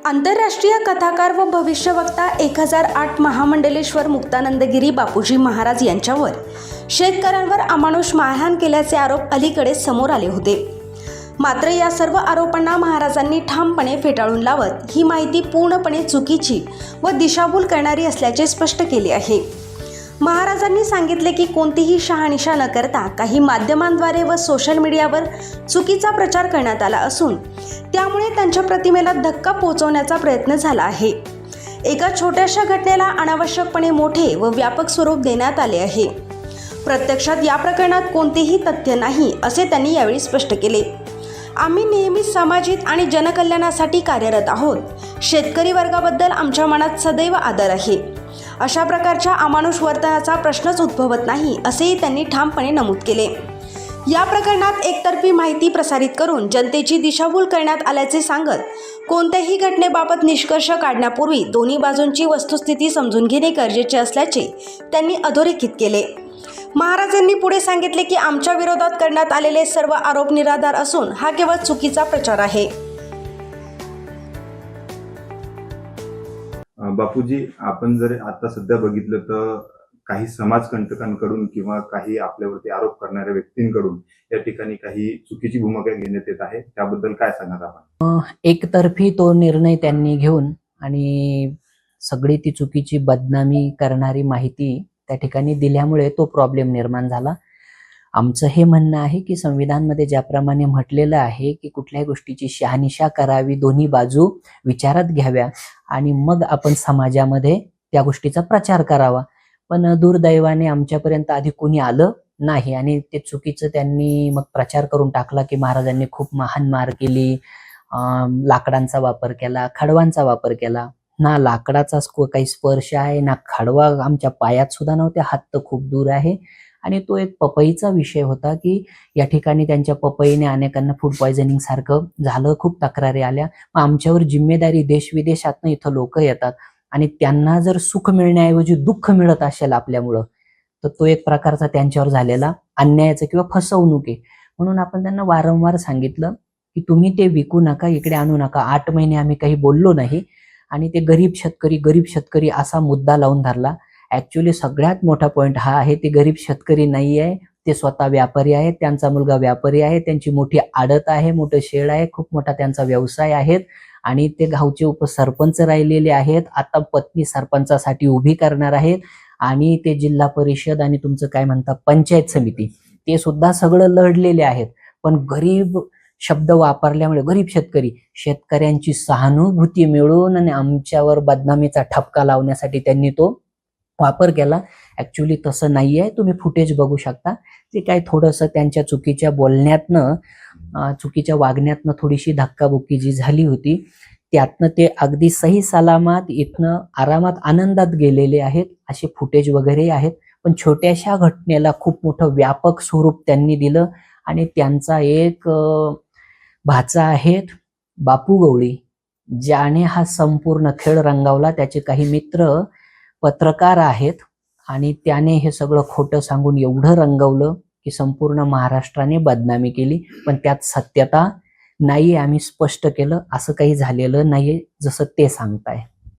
आंतरराष्ट्रीय कथाकार व भविष्यवक्ता 1008 महामंडलेश्वर मुक्तानंदगिरी बापूजी महाराज यांच्यावर शेतकऱ्यांवर अमानुष मारहाण केल्याचे आरोप अलीकडेच समोर आले होते। मात्र या सर्व आरोपांना महाराजांनी ठामपणे फेटाळून लावत ही माहिती पूर्णपणे चुकीची व दिशाभूल करणारी असल्याचे स्पष्ट केले आहे। महाराजांनी सांगितले की कोणतीही शहानिशा न करता काही माध्यमांद्वारे व सोशल मीडियावर चुकीचा प्रचार करण्यात आला असून त्यामुळे त्यांच्या प्रतिमेला धक्का पोहोचवण्याचा प्रयत्न झाला आहे। एका छोट्याशा घटनेला अनावश्यकपणे मोठे व व्यापक स्वरूप देण्यात आले आहे। प्रत्यक्षात या प्रकरणात कोणतेही तथ्य नाही असे त्यांनी यावेळी स्पष्ट केले। आम्ही नेहमीच सामाजिक आणि जनकल्याणासाठी कार्यरत आहोत। शेतकरी वर्गाबद्दल आमच्या मनात सदैव आदर आहे। अशा प्रकारच्या अमानुष वर्तनाचा प्रश्नच उद्भवत नाही असेही त्यांनी ठामपणे नमूद केले। या प्रकरणात एकतर्फी माहिती प्रसारित करून जनतेची दिशाभूल करण्यात आल्याचे सांगत कोणत्याही घटनेबाबत निष्कर्ष काढण्यापूर्वी दोन्ही बाजूंची वस्तुस्थिती समजून घेणे गरजेचे असल्याचे त्यांनी अधोरेखित केले। महाराजांनी पुढे सांगितले की आमच्या विरोधात करण्यात आलेले सर्व आरोप निराधार असून हा केवळ चुकीचा प्रचार आहे। बापूजी, आपण जर आता सध्या बघितलं तर काही समाजकंटकांकडून किंवा काही आपल्यावरती आरोप करणाऱ्या व्यक्तींकडून या ठिकाणी काही चुकीची भूमिका घेण्यात येत आहे, त्याबद्दल काय सांगणार आपण? एकतर्फी तो निर्णय त्यांनी घेऊन आणि सगळी ती चुकीची बदनामी करणारी माहिती त्या ठिकाणी दिल्यामुळे तो प्रॉब्लेम निर्माण झाला। आमचं हे म्हणणं आहे की संविधानमध्ये ज्याप्रमाणे म्हटलेलं आहे की कुठल्याही गोष्टीची शहानिशा करावी, दोन्ही बाजू विचारात घ्याव्या आणि मग आपण समाजामध्ये त्या गोष्टीचा प्रचार करावा। पण दुर्दैवाने आमच्यापर्यंत आधी कोणी आलं नाही आणि ते चुकीचं त्यांनी मग प्रचार करून टाकला की महाराजांनी खूप महान केली, लाकडांचा वापर केला, खडवांचा वापर केला। ना लाकडाचा काही स्पर्श आहे, ना खडवा आमच्या पायात सुद्धा नव्हते, हात तर खूप दूर आहे। आणि तो एक पपईचा विषय होता की या ठिकाणी त्यांच्या पपईने अनेकांना फूड पॉयझनिंग सारखं झालं, खूप तक्रारी आल्या। मग आमच्यावर जिम्मेदारी, देश विदेशातनं इथं लोक येतात आणि त्यांना जर सुख मिळण्याऐवजी दुःख मिळत असेल आपल्यामुळं, तर तो एक प्रकारचा त्यांच्यावर झालेला अन्यायाचा किंवा फसवणूक आहे। म्हणून आपण त्यांना वारंवार सांगितलं की तुम्ही ते विकू नका, इकडे आणू नका। 8 महिने आम्ही काही बोललो नाही आणि ते गरीब शेतकरी असा मुद्दा लावून धरला। ऍक्च्युली सगळ्यात मोठा पॉइंट हा आहे, ते गरीब शेतकरी नाही आहे, ते स्वतः व्यापारी आहेत, त्यांचा मुलगा व्यापारी आहे, त्यांची मोठी आडत आहे, मोठं शेड आहे, खूप मोठा त्यांचा व्यवसाय आहे आणि ते गावचे उपसरपंच राहिलेले आहेत। आता पत्नी सरपंचासाठी उभी करणार आहेत आणि ते जिल्हा परिषद आणि तुमचं काय म्हणता पंचायत समिती ते सुद्धा सगळं लढलेले आहेत। पण गरीब शब्द वापरल्यामुळे गरीब शेतकऱ्यांची सहानुभूती मिळवून आणि आमच्यावर बदनामीचा ठपका लावण्यासाठी त्यांनी तो वापर केला। ऍक्च्युली तसं नाही आहे, तुम्ही फुटेज बघू शकता। ते काय थोडंसं त्यांच्या चुकीच्या बोलण्यातनं, चुकीच्या वागण्यातनं थोडीशी धक्काबुक्की जी झाली होती, त्यातनं ते अगदी सही सलामत इथनं आरामात आनंदात गेलेले आहेत, असे फुटेज वगैरे आहेत। पण छोट्याशा घटनेला खूप मोठं व्यापक स्वरूप त्यांनी दिलं आणि त्यांचा एक भाचा आहेत बापू गवळी, ज्याने हा संपूर्ण खेळ रंगवला। त्याचे काही मित्र पत्रकार आहेत आणि त्याने हे सगळं खोटं सांगून एवढं रंगवलं की संपूर्ण महाराष्ट्राने बदनामी केली। पण त्यात सत्यता नाही, आम्ही स्पष्ट केलं, असं काही झालेलं नाहीये जसं ते सांगताय।